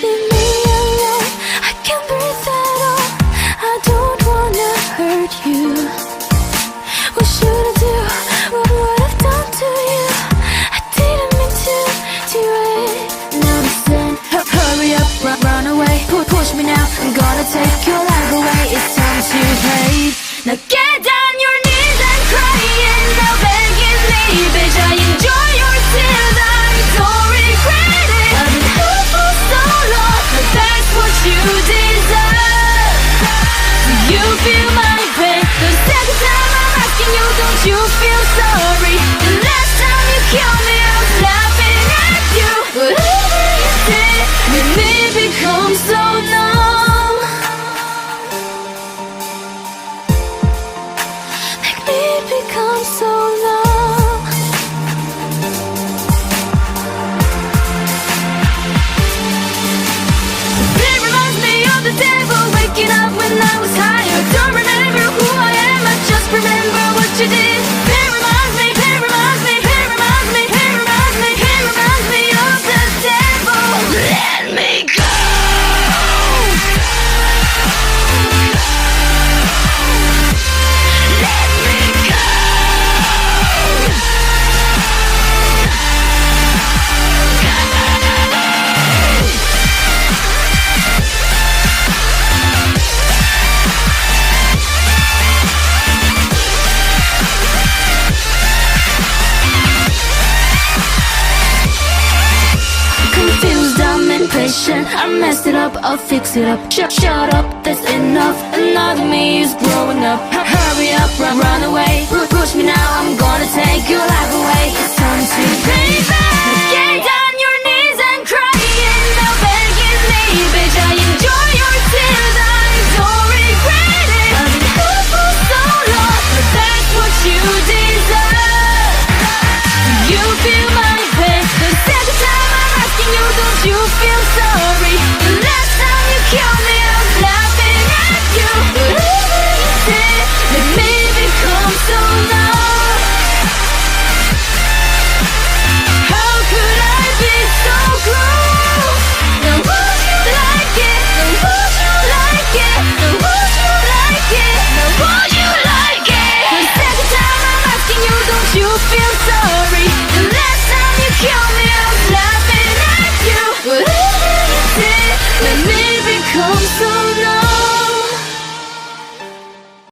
Leave me alone, I can't breathe at all. I don't wanna hurt you. What should I do? What would I've done to you? I didn't mean to do it. Now listen, hurry up, run away. Push me now, I'm gonna take your life away. It's time to hate. Now get down your knees and cry, and now begging me, bitch. I enjoy your tears, I don't regret it. I've been hurt for so long, but that's what you deserve. Do you feel my pain? The second time I'm asking you, don't you feel sorry? The last time you killed me, I was laughing at you. Whatever you did made me become so numb. Make me become so numb. It reminds me of the devil waking up when I was higher. Don't remember who I am, I just remember what you did. It reminds me, it reminds me, it reminds me, it reminds me, it reminds me of the devil. Let me go. Let me go. Confused, I'm impatient. I messed it up, I'll fix it up. Shut up, that's enough. Another me is growing up. Hurry up, run away. Push me now, I'm gonna take your life away. It's time to pay back.